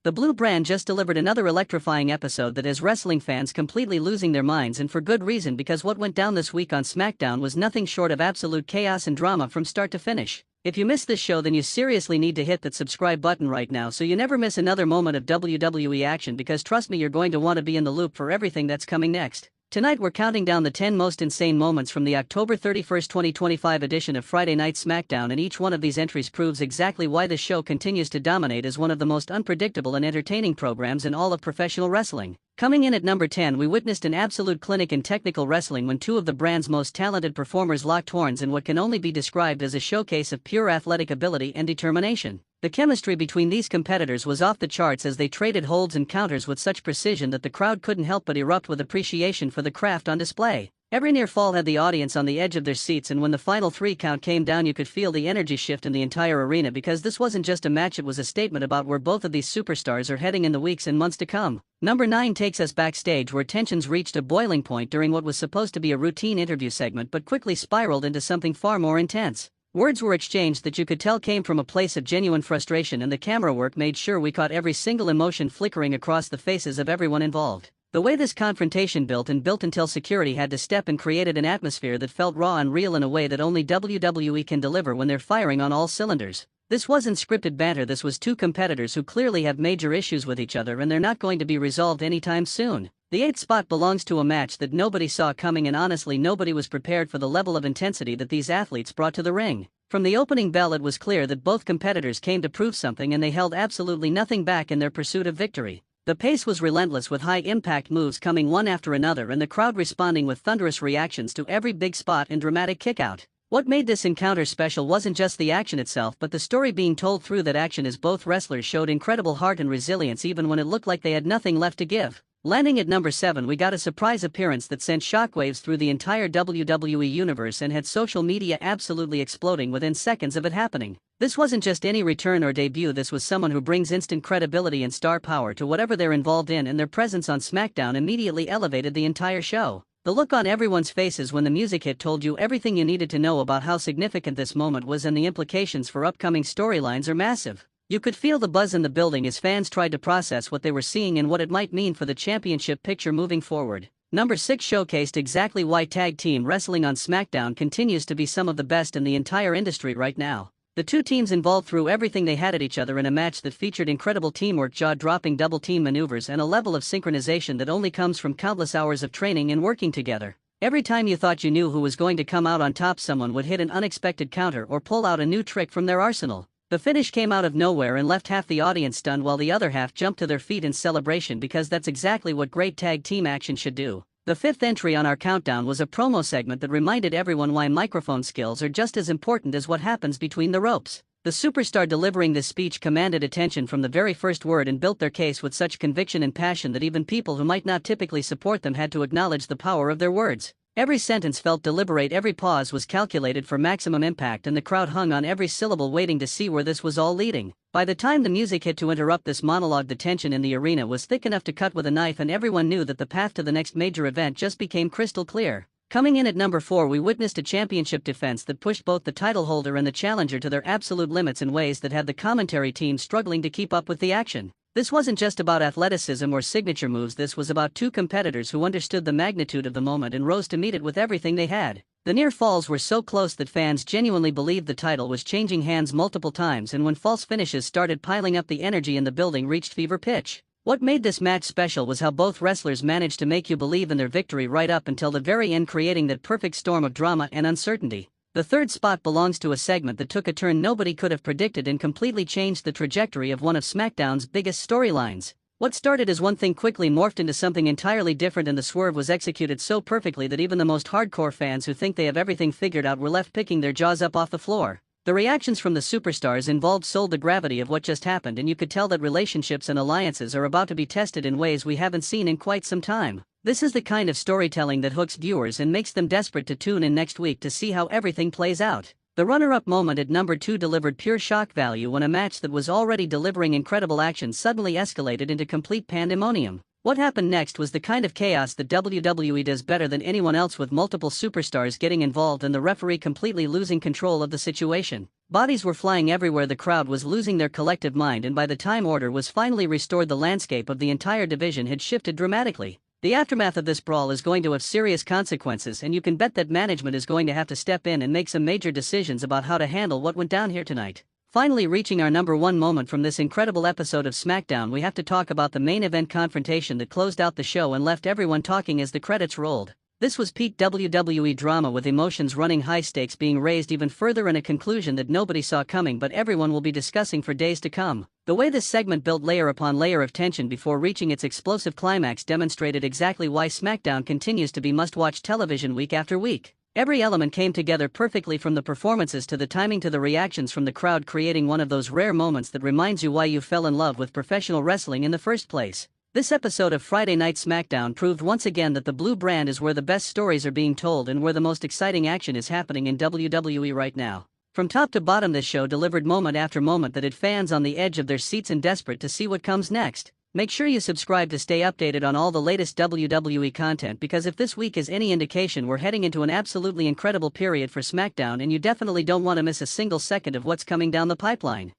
The Blue brand just delivered another electrifying episode that has wrestling fans completely losing their minds, and for good reason, because what went down this week on SmackDown was nothing short of absolute chaos and drama from start to finish. If you missed this show, then you seriously need to hit that subscribe button right now so you never miss another moment of WWE action, because trust me, you're going to want to be in the loop for everything that's coming next. Tonight we're counting down the 10 most insane moments from the October 31st, 2025 edition of Friday Night SmackDown, and each one of these entries proves exactly why this show continues to dominate as one of the most unpredictable and entertaining programs in all of professional wrestling. Coming in at number 10, we witnessed an absolute clinic in technical wrestling when two of the brand's most talented performers locked horns in what can only be described as a showcase of pure athletic ability and determination. The chemistry between these competitors was off the charts as they traded holds and counters with such precision that the crowd couldn't help but erupt with appreciation for the craft on display. Every near fall had the audience on the edge of their seats, and when the final 3 count came down, you could feel the energy shift in the entire arena, because this wasn't just a match, it was a statement about where both of these superstars are heading in the weeks and months to come. Number 9 takes us backstage, where tensions reached a boiling point during what was supposed to be a routine interview segment but quickly spiraled into something far more intense. Words were exchanged that you could tell came from a place of genuine frustration, and the camera work made sure we caught every single emotion flickering across the faces of everyone involved. The way this confrontation built until security had to step in created an atmosphere that felt raw and real in a way that only WWE can deliver when they're firing on all cylinders. This wasn't scripted banter, this was two competitors who clearly have major issues with each other, and they're not going to be resolved anytime soon. The 8th spot belongs to a match that nobody saw coming, and honestly nobody was prepared for the level of intensity that these athletes brought to the ring. From the opening bell it was clear that both competitors came to prove something, and they held absolutely nothing back in their pursuit of victory. The pace was relentless, with high-impact moves coming one after another and the crowd responding with thunderous reactions to every big spot and dramatic kickout. What made this encounter special wasn't just the action itself, but the story being told through that action, as both wrestlers showed incredible heart and resilience even when it looked like they had nothing left to give. Landing at number 7, we got a surprise appearance that sent shockwaves through the entire WWE universe and had social media absolutely exploding within seconds of it happening. This wasn't just any return or debut, this was someone who brings instant credibility and star power to whatever they're involved in, and their presence on SmackDown immediately elevated the entire show. The look on everyone's faces when the music hit told you everything you needed to know about how significant this moment was, and the implications for upcoming storylines are massive. You could feel the buzz in the building as fans tried to process what they were seeing and what it might mean for the championship picture moving forward. Number 6 showcased exactly why tag team wrestling on SmackDown continues to be some of the best in the entire industry right now. The two teams involved threw everything they had at each other in a match that featured incredible teamwork, jaw-dropping double-team maneuvers, and a level of synchronization that only comes from countless hours of training and working together. Every time you thought you knew who was going to come out on top, someone would hit an unexpected counter or pull out a new trick from their arsenal. The finish came out of nowhere and left half the audience stunned, while the other half jumped to their feet in celebration, because that's exactly what great tag team action should do. The 5th entry on our countdown was a promo segment that reminded everyone why microphone skills are just as important as what happens between the ropes. The superstar delivering this speech commanded attention from the very first word and built their case with such conviction and passion that even people who might not typically support them had to acknowledge the power of their words. Every sentence felt deliberate, every pause was calculated for maximum impact, and the crowd hung on every syllable waiting to see where this was all leading. By the time the music hit to interrupt this monologue, the tension in the arena was thick enough to cut with a knife, and everyone knew that the path to the next major event just became crystal clear. Coming in at number 4, we witnessed a championship defense that pushed both the title holder and the challenger to their absolute limits in ways that had the commentary team struggling to keep up with the action. This wasn't just about athleticism or signature moves, this was about two competitors who understood the magnitude of the moment and rose to meet it with everything they had. The near falls were so close that fans genuinely believed the title was changing hands multiple times, and when false finishes started piling up, the energy in the building reached fever pitch. What made this match special was how both wrestlers managed to make you believe in their victory right up until the very end, creating that perfect storm of drama and uncertainty. The 3rd spot belongs to a segment that took a turn nobody could have predicted and completely changed the trajectory of one of SmackDown's biggest storylines. What started as one thing quickly morphed into something entirely different, and the swerve was executed so perfectly that even the most hardcore fans who think they have everything figured out were left picking their jaws up off the floor. The reactions from the superstars involved sold the gravity of what just happened, and you could tell that relationships and alliances are about to be tested in ways we haven't seen in quite some time. This is the kind of storytelling that hooks viewers and makes them desperate to tune in next week to see how everything plays out. The runner-up moment at number 2 delivered pure shock value when a match that was already delivering incredible action suddenly escalated into complete pandemonium. What happened next was the kind of chaos that WWE does better than anyone else, with multiple superstars getting involved and the referee completely losing control of the situation. Bodies were flying everywhere, the crowd was losing their collective mind, and by the time order was finally restored, the landscape of the entire division had shifted dramatically. The aftermath of this brawl is going to have serious consequences, and you can bet that management is going to have to step in and make some major decisions about how to handle what went down here tonight. Finally reaching our number one moment from this incredible episode of SmackDown, we have to talk about the main event confrontation that closed out the show and left everyone talking as the credits rolled. This was peak WWE drama, with emotions running high, stakes being raised even further, and a conclusion that nobody saw coming but everyone will be discussing for days to come. The way this segment built layer upon layer of tension before reaching its explosive climax demonstrated exactly why SmackDown continues to be must-watch television week after week. Every element came together perfectly, from the performances to the timing to the reactions from the crowd, creating one of those rare moments that reminds you why you fell in love with professional wrestling in the first place. This episode of Friday Night SmackDown proved once again that the blue brand is where the best stories are being told and where the most exciting action is happening in WWE right now. From top to bottom, this show delivered moment after moment that had fans on the edge of their seats and desperate to see what comes next. Make sure you subscribe to stay updated on all the latest WWE content, because if this week is any indication, we're heading into an absolutely incredible period for SmackDown, and you definitely don't want to miss a single second of what's coming down the pipeline.